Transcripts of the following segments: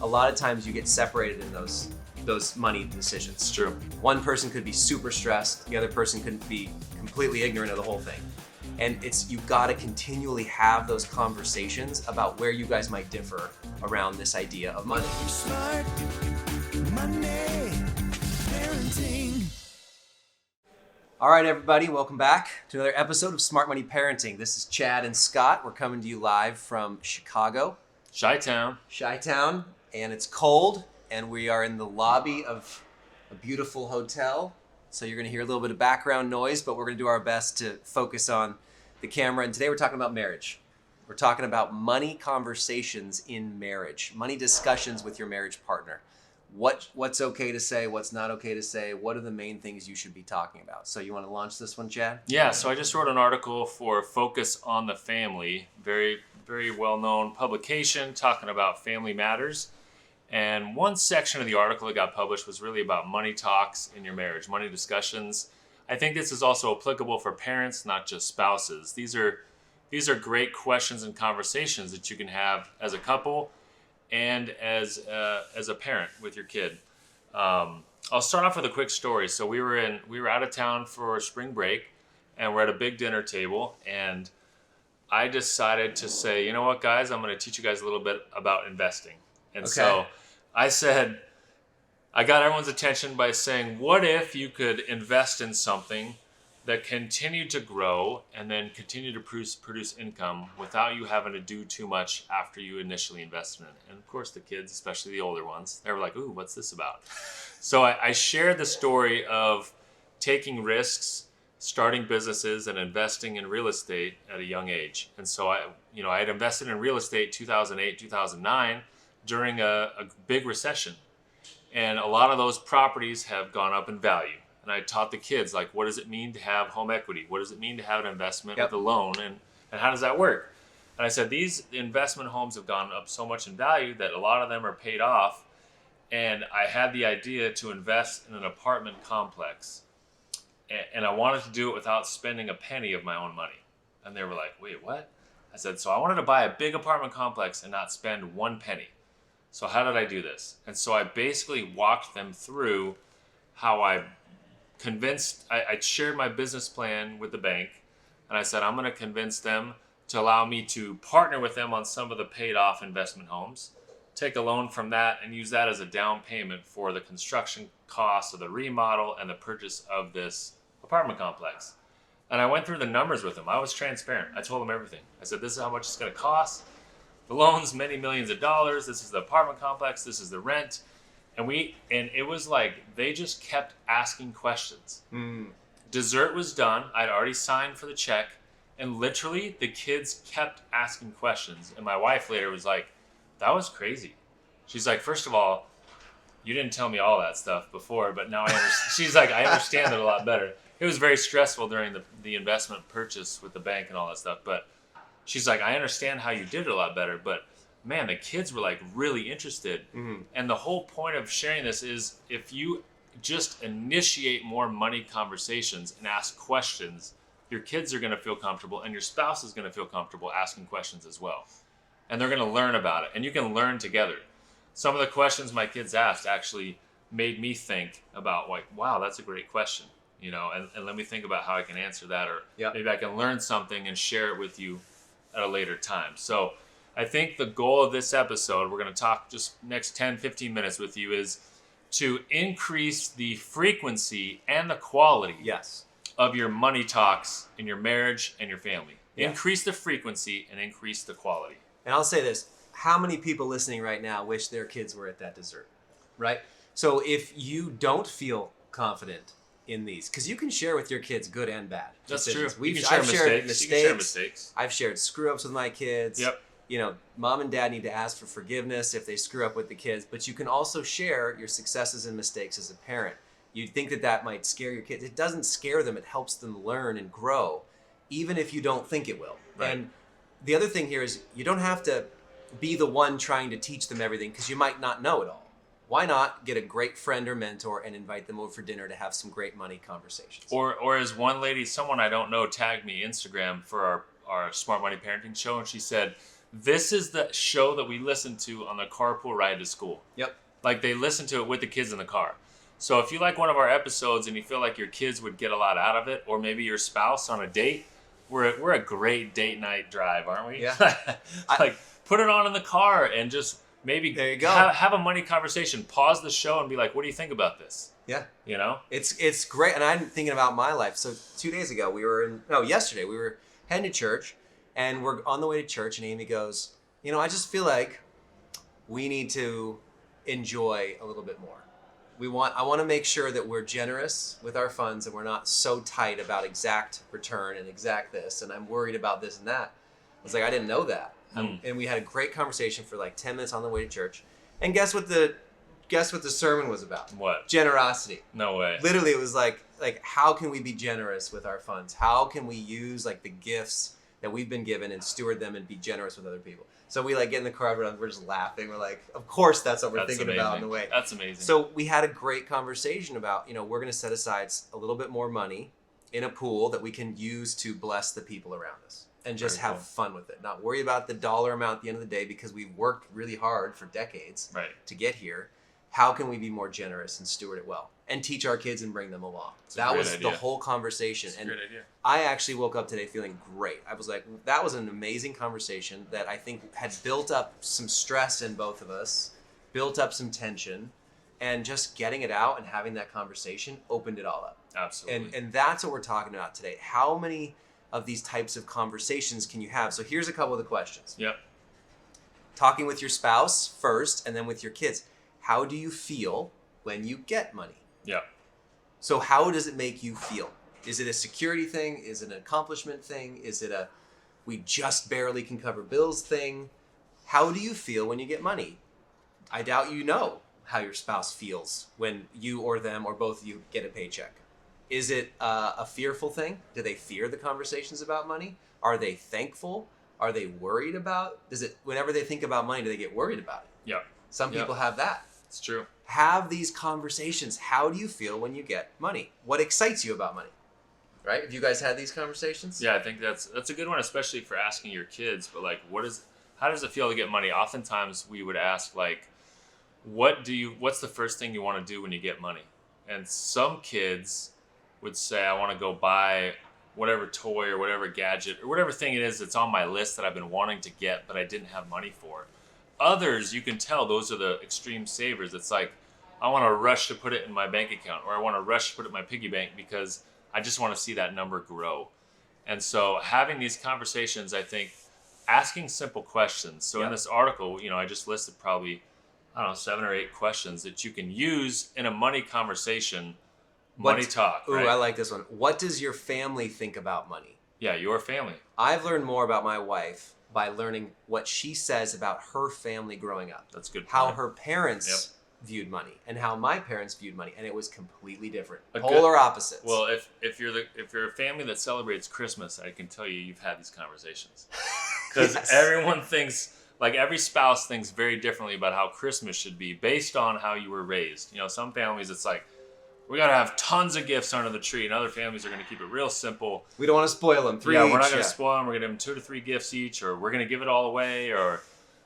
a lot of times you get separated in those money decisions. It's true. One person could be super stressed, the other person could be completely ignorant of the whole thing. And you've got to continually have those conversations about where you guys might differ around this idea of money. Smart money parenting. All right, everybody, welcome back to another episode of Smart Money Parenting. This is Chad and Scott. We're coming to you live from Chicago. Chi-Town. And it's cold, and we are in the lobby of a beautiful hotel. So you're going to hear a little bit of background noise, but we're going to do our best to focus on the camera. And today we're talking about marriage. We're talking about money conversations in marriage, money discussions with your marriage partner. What's okay to say, what's not okay to say, what are the main things you should be talking about? So you want to launch this one, Chad? Yeah, so I just wrote an article for Focus on the Family, very, very well-known publication talking about family matters. And one section of the article that got published was really about money talks in your marriage, money discussions. I think this is also applicable for parents, not just spouses. These are great questions and conversations that you can have as a couple and as a parent with your kid. I'll start off with a quick story. So we were out of town for spring break, and we're at a big dinner table, and I decided to say, you know what, guys, I'm going to teach you guys a little bit about investing. And so I said, I got everyone's attention by saying, what if you could invest in something that continued to grow and then continue to produce income without you having to do too much after you initially invested in it? And of course, the kids, especially the older ones, they were like, ooh, what's this about? So I shared the story of taking risks, starting businesses, and investing in real estate at a young age. And so I had invested in real estate 2008, 2009 during a big recession. And a lot of those properties have gone up in value. And I taught the kids, like, what does it mean to have home equity? What does it mean to have an investment with a loan? And how does that work? And I said, these investment homes have gone up so much in value that a lot of them are paid off. And I had the idea to invest in an apartment complex. And I wanted to do it without spending a penny of my own money. And they were like, wait, what? I said, so I wanted to buy a big apartment complex and not spend one penny. So how did I do this? And so I basically walked them through how I shared my business plan with the bank. And I said, I'm going to convince them to allow me to partner with them on some of the paid off investment homes, take a loan from that and use that as a down payment for the construction costs of the remodel and the purchase of this apartment complex. And I went through the numbers with them. I was transparent. I told them everything. I said, this is how much it's going to cost. The loan's many millions of dollars. This is the apartment complex. This is the rent. And it was like they just kept asking questions. Dessert was done. I'd already signed for the check. And literally the kids kept asking questions. And my wife later was like, that was crazy. She's like, first of all, you didn't tell me all that stuff before, but now I understand. She's like, I understand it a lot better. It was very stressful during the investment purchase with the bank and all that stuff. But she's like, I understand how you did it a lot better. But man, the kids were like really interested. Mm-hmm. And the whole point of sharing this is if you just initiate more money conversations and ask questions, your kids are going to feel comfortable and your spouse is going to feel comfortable asking questions as well. And they're going to learn about it. And you can learn together. Some of the questions my kids asked actually made me think about like, wow, that's a great question. And let me think about how I can answer that, or maybe I can learn something and share it with you at a later time. So I think the goal of this episode, we're going to talk just next 10, 15 minutes with you, is to increase the frequency and the quality of your money talks in your marriage and your family. Yeah. Increase the frequency and increase the quality. And I'll say this, how many people listening right now wish their kids were at that dessert, right? So if you don't feel confident in these, because you can share with your kids good and bad decisions. That's true. I've shared mistakes. I've shared screw-ups with my kids. Yep. Mom and dad need to ask for forgiveness if they screw up with the kids, but you can also share your successes and mistakes as a parent. You'd think that might scare your kids. It doesn't scare them. It helps them learn and grow, even if you don't think it will. Right. And the other thing here is you don't have to be the one trying to teach them everything because you might not know it all. Why not get a great friend or mentor and invite them over for dinner to have some great money conversations? Or as one lady, someone I don't know, tagged me Instagram for our Smart Money Parenting show, and she said, this is the show that we listen to on the carpool ride to school. Yep. Like they listen to it with the kids in the car. So if you like one of our episodes and you feel like your kids would get a lot out of it, or maybe your spouse on a date, we're a great date night drive, aren't we? Yeah. Like put it on in the car and just maybe There you go. have a money conversation. Pause the show and be like, what do you think about this? Yeah. You know? It's great. And I'm thinking about my life. So yesterday we were heading to church, and we're on the way to church, and Amy goes, I just feel like we need to enjoy a little bit more. I want to make sure that we're generous with our funds and we're not so tight about exact return and exact this, and I'm worried about this and that. I was like, I didn't know that. And we had a great conversation for like 10 minutes on the way to church. And guess what the sermon was about? What? Generosity. No way. Literally, it was like how can we be generous with our funds? How can we use like the gifts that we've been given and steward them and be generous with other people? So we like get in the car, we're just laughing. We're like, of course that's what we're thinking about on the way. That's amazing. So we had a great conversation about, we're going to set aside a little bit more money in a pool that we can use to bless the people around us and just have fun with it. Not worry about the dollar amount at the end of the day, because we've worked really hard for decades to get here. How can we be more generous and steward it well and teach our kids and bring them along? That was the whole conversation. That's a great idea. I actually woke up today feeling great. I was like, that was an amazing conversation that I think had built up some stress in both of us, built up some tension, and just getting it out and having that conversation opened it all up. Absolutely. And that's what we're talking about today. How many of these types of conversations can you have? So here's a couple of the questions. Yep. Talking with your spouse first and then with your kids. How do you feel when you get money? Yeah. So how does it make you feel? Is it a security thing? Is it an accomplishment thing? Is it a we just barely can cover bills thing? How do you feel when you get money? I doubt you know how your spouse feels when you or them or both of you get a paycheck. Is it a fearful thing? Do they fear the conversations about money? Are they thankful? Are they worried about? Whenever they think about money, do they get worried about it? Yeah. Some people have that. It's true. Have these conversations. How do you feel when you get money? What excites you about money? Right? Have you guys had these conversations? Yeah, I think that's a good one, especially for asking your kids. But like, how does it feel to get money? Oftentimes we would ask like, what's the first thing you want to do when you get money? And some kids would say, I want to go buy whatever toy or whatever gadget or whatever thing it is that's on my list that I've been wanting to get, but I didn't have money for. Others, you can tell those are the extreme savers. It's like, I want to rush to put it in my bank account, or I want to rush to put it in my piggy bank because I just want to see that number grow. And so having these conversations, I think, asking simple questions. So in this article, I just listed probably, 7 or 8 questions that you can use in a money conversation, money talk. Ooh, right? I like this one. What does your family think about money? Yeah, your family. I've learned more about my wife by learning what she says about her family growing up. That's good. How her parents viewed money and how my parents viewed money, and it was completely different. Polar opposites. Well, if you're a family that celebrates Christmas, I can tell you you've had these conversations because everyone thinks, like every spouse thinks very differently about how Christmas should be based on how you were raised. Some families it's like, we got to have tons of gifts under the tree, and other families are going to keep it real simple. We don't want to spoil them. 3 each. We're not going to spoil them. We're going to give them 2 to 3 gifts each, or we're going to give it all away, or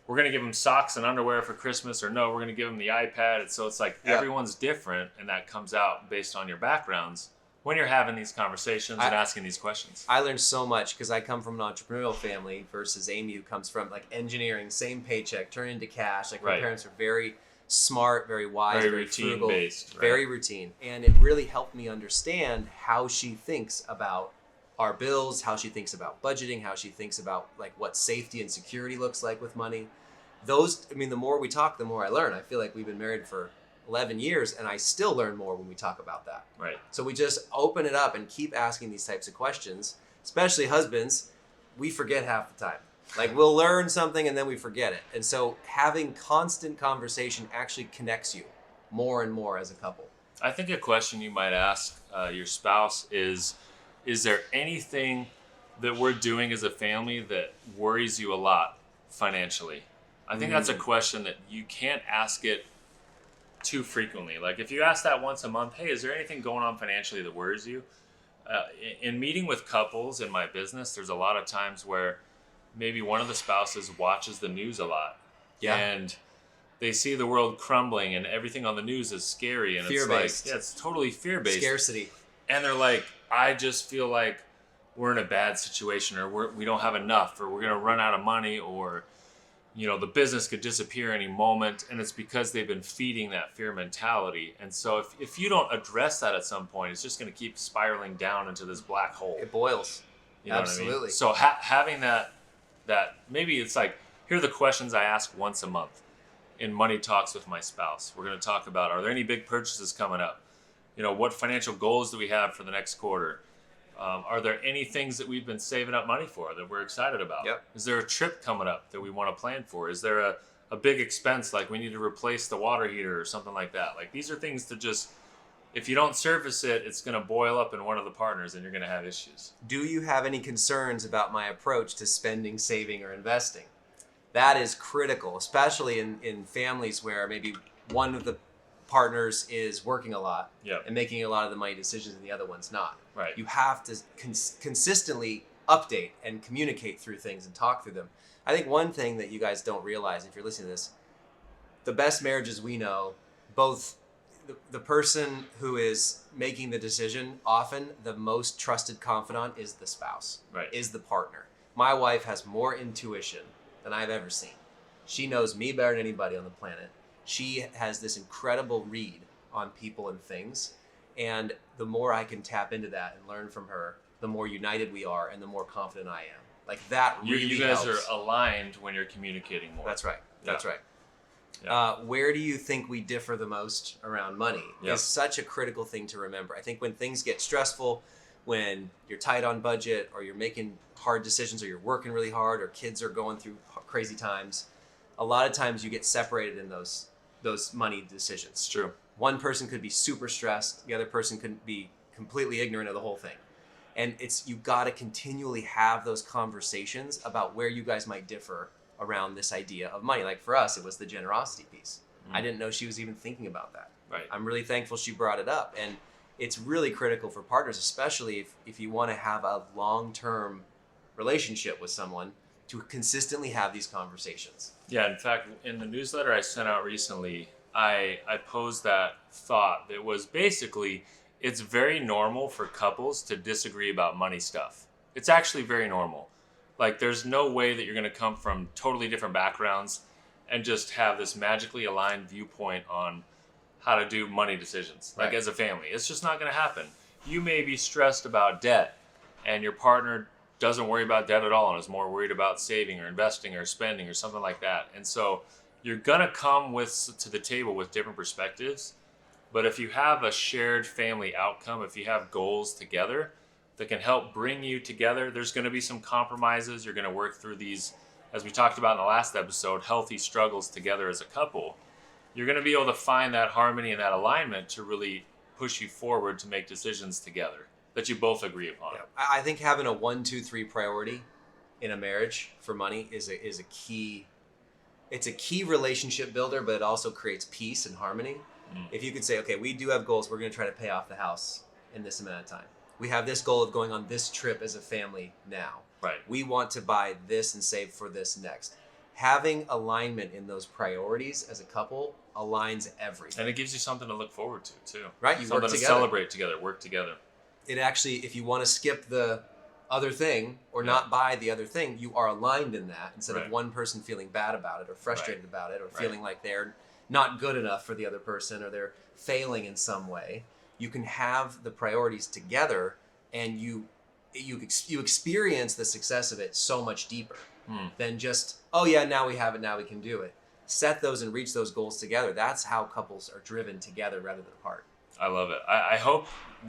we're going to give them socks and underwear for Christmas, or no, we're going to give them the iPad. So it's like everyone's different, and that comes out based on your backgrounds when you're having these conversations and asking these questions. I learned so much because I come from an entrepreneurial family versus Amy, who comes from like engineering, same paycheck, turn into cash. Like my parents are very smart, very wise, very routine frugal, based, very routine. And it really helped me understand how she thinks about our bills, how she thinks about budgeting, how she thinks about like what safety and security looks like with money. The more we talk, the more I learn. I feel like we've been married for 11 years and I still learn more when we talk about that. Right. So we just open it up and keep asking these types of questions, especially husbands. We forget half the time. Like we'll learn something and then we forget it. And so having constant conversation actually connects you more and more as a couple. I think a question you might ask your spouse is there anything that we're doing as a family that worries you a lot financially? I think that's a question that you can't ask it too frequently. Like if you ask that once a month, hey, is there anything going on financially that worries you? In meeting with couples in my business, there's a lot of times where maybe one of the spouses watches the news a lot. Yeah. And they see the world crumbling and everything on the news is scary. And Fear-based. it's like, it's totally fear-based. Scarcity. And they're like, I just feel like we're in a bad situation, or we don't have enough, or we're going to run out of money, or, the business could disappear any moment. And it's because they've been feeding that fear mentality. And so if you don't address that at some point, it's just going to keep spiraling down into this black hole. It boils. You know Absolutely. what I mean? So having that maybe it's like, here are the questions I ask once a month in money talks with my spouse. We're going to talk about, are there any big purchases coming up? What financial goals do we have for the next quarter? Are there any things that we've been saving up money for that we're excited about? Yep. Is there a trip coming up that we want to plan for? Is there a big expense, like we need to replace the water heater or something like that? Like, these are things to just, if you don't surface it, it's going to boil up in one of the partners and you're going to have issues. Do you have any concerns about my approach to spending, saving, or investing? That is critical, especially in families where maybe one of the partners is working a lot and making a lot of the money decisions and the other one's not. Right. You have to consistently update and communicate through things and talk through them. I think one thing that you guys don't realize, if you're listening to this, the best marriages we know, both the person who is making the decision, often the most trusted confidant is the spouse, is the partner. My wife has more intuition than I've ever seen. She knows me better than anybody on the planet. She has this incredible read on people and things. And the more I can tap into that and learn from her, the more united we are and the more confident I am. Like, that really You guys helps. are aligned when you're communicating more. That's right. That's right. Yeah. Where do you think we differ the most around money? Is such a critical thing to remember. I think when things get stressful, when you're tight on budget, or you're making hard decisions, or you're working really hard, or kids are going through crazy times, a lot of times you get separated in those money decisions. It's true. One person could be super stressed, the other person could be completely ignorant of the whole thing. And you've got to continually have those conversations about where you guys might differ around this idea of money. Like, for us, it was the generosity piece. I didn't know she was even thinking about that. Right. I'm really thankful she brought it up. And it's really critical for partners, especially if you want to have a long-term relationship with someone, to consistently have these conversations. Yeah, in fact, in the newsletter I sent out recently, I posed that thought that was basically, it's very normal for couples to disagree about money stuff. It's actually very normal. Like, there's no way that you're going to come from totally different backgrounds and just have this magically aligned viewpoint on how to do money decisions, like as a family. It's just not going to happen. You may be stressed about debt, and your partner doesn't worry about debt at all and is more worried about saving or investing or spending or something like that. And so you're going to come to the table with different perspectives. But if you have a shared family outcome, if you have goals together that can help bring you together, there's going to be some compromises. You're going to work through these, as we talked about in the last episode, healthy struggles together as a couple. You're going to be able to find that harmony and that alignment to really push you forward to make decisions together that you both agree upon. Yeah. I think having a 1, 2, 3 priority in a marriage for money is a key. It's a key relationship builder, but it also creates peace and harmony. If you could say, okay, we do have goals. We're going to try to pay off the house in this amount of time. We have this goal of going on this trip as a family now. Right. We want to buy this and save for this next. Having alignment in those priorities as a couple aligns everything. And it gives you something to look forward to, too. Right. You something work to together. celebrate together, work together. It actually, if you want to skip the other thing or not buy the other thing, you are aligned in that, instead of one person feeling bad about it or frustrated about it or feeling like they're not good enough for the other person or they're failing in some way. You can have the priorities together, and you experience the success of it so much deeper than just, oh yeah, now we have it, now we can do it. Set those and reach those goals together. That's how couples are driven together rather than apart. I love it.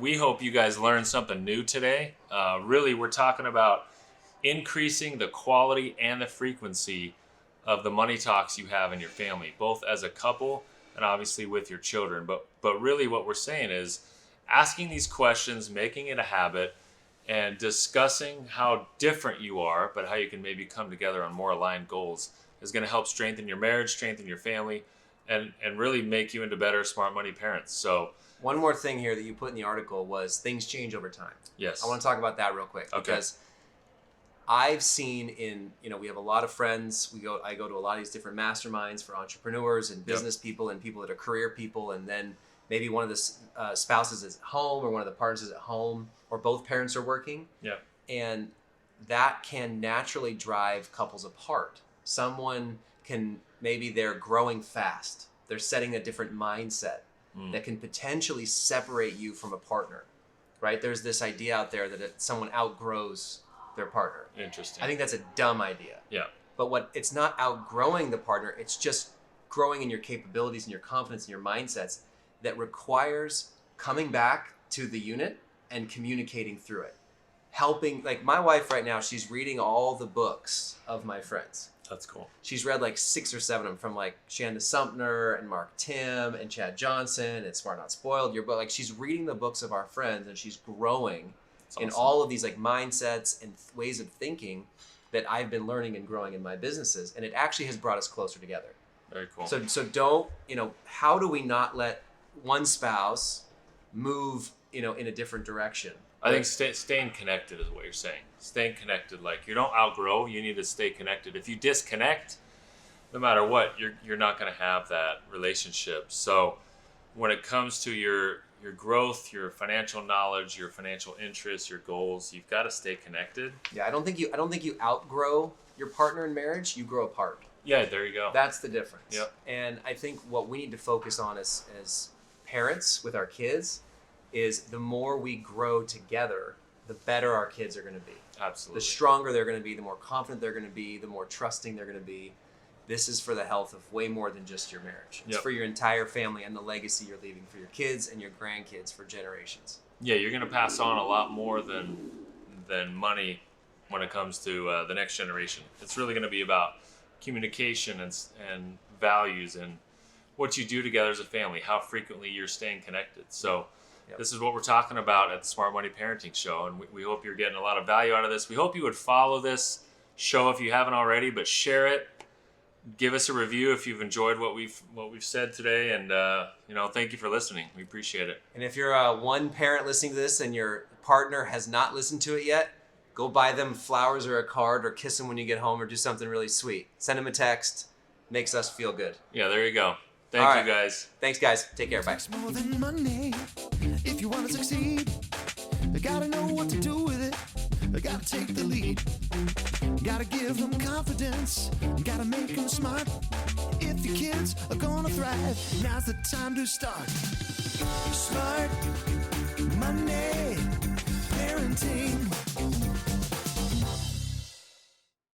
We hope you guys learned something new today. Really, we're talking about increasing the quality and the frequency of the money talks you have in your family, both as a couple and obviously with your children. But really what we're saying is asking these questions, making it a habit, and discussing how different you are, but how you can maybe come together on more aligned goals is going to help strengthen your marriage, strengthen your family, and really make you into better smart money parents. So one more thing here that you put in the article was things change over time. Yes. I want to talk about that real quick because I've seen in, we have a lot of friends. I go to a lot of these different masterminds for entrepreneurs and business people and people that are career people. And then maybe one of the spouses is at home, or one of the partners is at home, or both parents are working. Yeah. And that can naturally drive couples apart. Someone maybe they're growing fast. They're setting a different mindset that can potentially separate you from a partner, right? There's this idea out there that someone outgrows their partner. Interesting. I think that's a dumb idea. Yeah. But it's not outgrowing the partner. It's just growing in your capabilities and your confidence and your mindsets that requires coming back to the unit and communicating through it. Helping, like my wife right now, she's reading all the books of my friends. That's cool. She's read like 6 or 7 of them, from like Shanda Sumner and Mark Tim and Chad Johnson and Smart Not Spoiled. Your book, like she's reading the books of our friends, and she's growing in all of these like mindsets and ways of thinking that I've been learning and growing in my businesses, and it actually has brought us closer together. Very cool. So don't, how do we not let one spouse move, in a different direction? I think staying connected is what you're saying. Staying connected, like you don't outgrow, you need to stay connected. If you disconnect, no matter what, you're not going to have that relationship. So when it comes to your growth, your financial knowledge, your financial interests, your goals, you've got to stay connected. Yeah, I don't think you outgrow your partner in marriage. You grow apart. Yeah, there you go. That's the difference. Yep. And I think what we need to focus on as parents with our kids is the more we grow together, the better our kids are going to be. Absolutely. The stronger they're going to be, the more confident they're going to be, the more trusting they're going to be. This is for the health of way more than just your marriage. It's for your entire family and the legacy you're leaving for your kids and your grandkids for generations. Yeah, you're going to pass on a lot more than money when it comes to the next generation. It's really going to be about communication and values and what you do together as a family, how frequently you're staying connected. So this is what we're talking about at the Smart Money Parenting Show, and we hope you're getting a lot of value out of this. We hope you would follow this show if you haven't already, but share it. Give us a review if you've enjoyed what we've said today, and thank you for listening. We appreciate it. And if you're one parent listening to this and your partner has not listened to it yet, go buy them flowers or a card, or kiss them when you get home, or do something really sweet. Send them a text. Makes us feel good. Yeah, there you go. Thank you, guys. Thanks, guys. Take care. Bye. It's more than money. If you want to succeed, you gotta know what to do with it. You gotta take the lead. You gotta give them confidence. You gotta make them smart. If your kids are gonna thrive, now's the time to start. Smart Money Parenting.